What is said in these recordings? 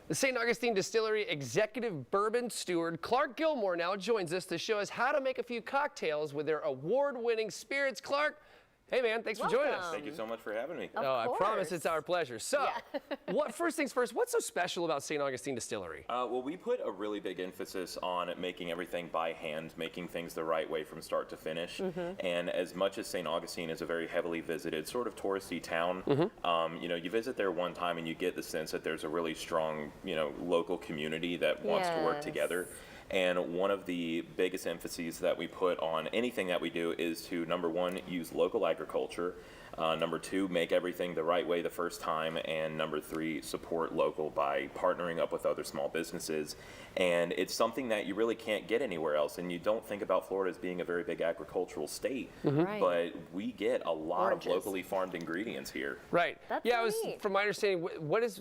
The St. Augustine Distillery Executive Bourbon Steward Clark Gilmore now joins us to show us how to make a few cocktails with their award-winning spirits. Clark, hey man, thanks for joining us. Thank you so much for having me. I promise it's our pleasure. So, first things first, what's so special about St. Augustine Distillery? Well, we put a really big emphasis on making everything by hand, making things the right way from start to finish. And as much as St. Augustine is a very heavily visited, sort of touristy town, you know, you visit there one time and you get the sense that there's a really strong, you know, local community that wants to work together. And one of the biggest emphases that we put on anything that we do is to, number one, use local agriculture, number two, make everything the right way the first time, and number three, support local by partnering up with other small businesses. And it's something that you really can't get anywhere else. And you don't think about Florida as being a very big agricultural state, but we get a lot of locally farmed ingredients here. Right. That's yeah, so neat. from my understanding,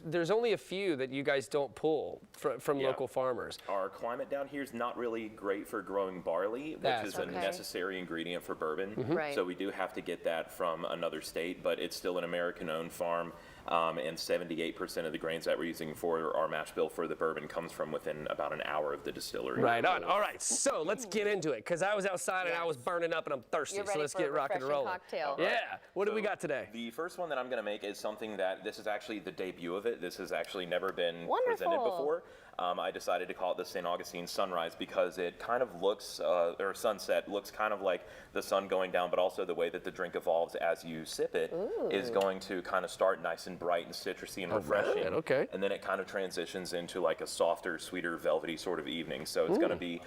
there's only a few that you guys don't pull from local farmers. Our climate down here is not really great for growing barley, which is a necessary ingredient for bourbon. So we do have to get that from another state, but it's still an American-owned farm, and 78% of the grains that we're using for our mash bill for the bourbon comes from within about an hour of the distillery. Right on. All right, so let's get into it, because I was outside and I was burning up and I'm thirsty, so let's get rocking and rolling. Cocktail. Yeah, what do we got today? The first one that I'm going to make is something that, this is actually the debut of it. This has actually never been presented before. I decided to call it the St. Augustine Sunrise because it kind of looks, or sunset, looks kind of like the sun going down, but also the way that the drink evolves as you sip it is going to kind of start nice and bright and citrusy and refreshing. And then it kind of transitions into like a softer, sweeter, velvety sort of evening. So it's going to be,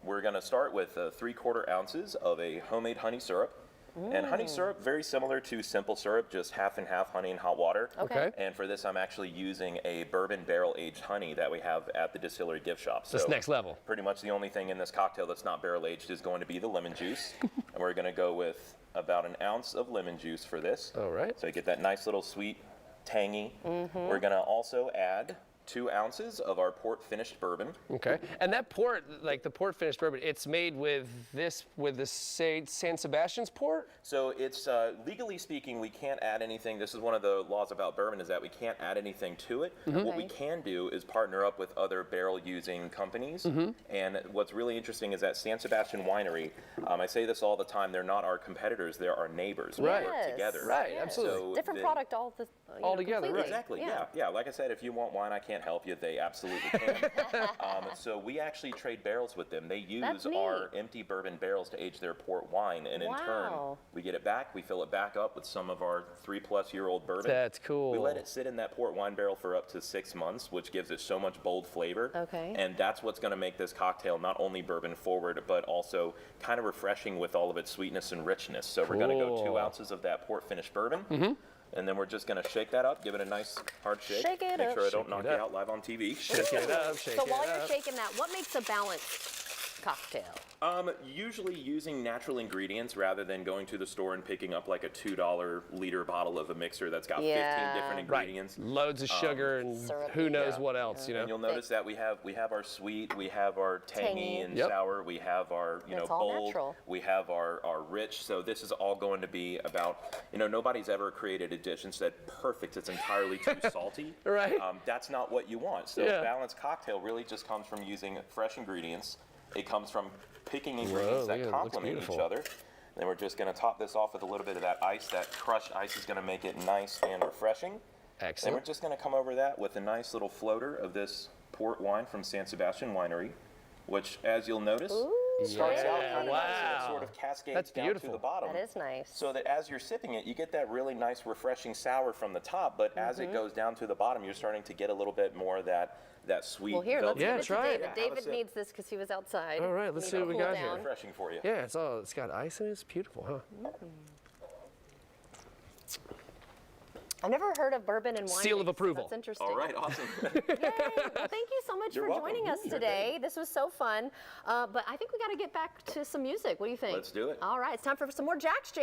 we're going to start with 3/4 ounces of a homemade honey syrup. And honey syrup, very similar to simple syrup, just half and half honey and hot water. And for this, I'm actually using a bourbon barrel-aged honey that we have at the distillery gift shop. So that's next level. Pretty much the only thing in this cocktail that's not barrel-aged is going to be the lemon juice. And we're going to go with about an ounce of lemon juice for this. All right. So you get that nice little sweet, tangy. We're going to also add 2 ounces of our port finished bourbon. Okay, and that port, like the port finished bourbon, it's made with the San Sebastian's port? So it's, legally speaking, we can't add anything. This is one of the laws about bourbon, is that we can't add anything to it. What we can do is partner up with other barrel using companies. And what's really interesting is that San Sebastian Winery, I say this all the time, they're not our competitors, they're our neighbors. We work together. Right, absolutely. So different product all together. Right. Exactly, yeah. Like I said, if you want wine, I can't help you. They absolutely can. So we actually trade barrels with them. They use our empty bourbon barrels to age their port wine, and in turn, we get it back. We fill it back up with some of our 3+-year-old bourbon. That's cool. We let it sit in that port wine barrel for up to 6 months, which gives it so much bold flavor. And that's what's going to make this cocktail not only bourbon forward, but also kind of refreshing with all of its sweetness and richness. So we're going to go 2 ounces of that port finished bourbon. And then we're just going to shake that up, give it a nice hard shake. Shake it Make up. sure I don't knock you out live on TV. Shake it up, shake it up. So while you're shaking that, what makes a balanced cocktail? Usually using natural ingredients rather than going to the store and picking up like a $2 liter bottle of a mixer that's got 15 different ingredients. Loads of sugar and who knows what else, you know. And you'll notice that we have our sweet, we have our tangy and sour, we have our, you know, bold, natural. we have our rich. So this is all going to be about, you know, nobody's ever created a dish and said, perfect, it's entirely too salty. That's not what you want. So a balanced cocktail really just comes from using fresh ingredients. It comes from picking ingredients that complement each other. Then we're just going to top this off with a little bit of that ice. That crushed ice is going to make it nice and refreshing. Excellent. And we're just going to come over that with a nice little floater of this port wine from San Sebastian Winery, which, as you'll notice, starts out kind of nice and it sort of cascades down to the bottom. That is nice. So that as you're sipping it, you get that really nice, refreshing sour from the top, but as it goes down to the bottom, you're starting to get a little bit more of that sweet. Well, here, let's give it to try David. David needs this because he was outside. All right, let's see what we got here. Refreshing for you. Yeah, it's got ice in it. It's beautiful, huh? I've never heard of bourbon and wine. Seal of approval. That's interesting. All right, awesome. Yay. Well, thank you so much for joining us today. This was so fun. But I think we got to get back to some music. What do you think? Let's do it. All right, it's time for some more Jack's Jam.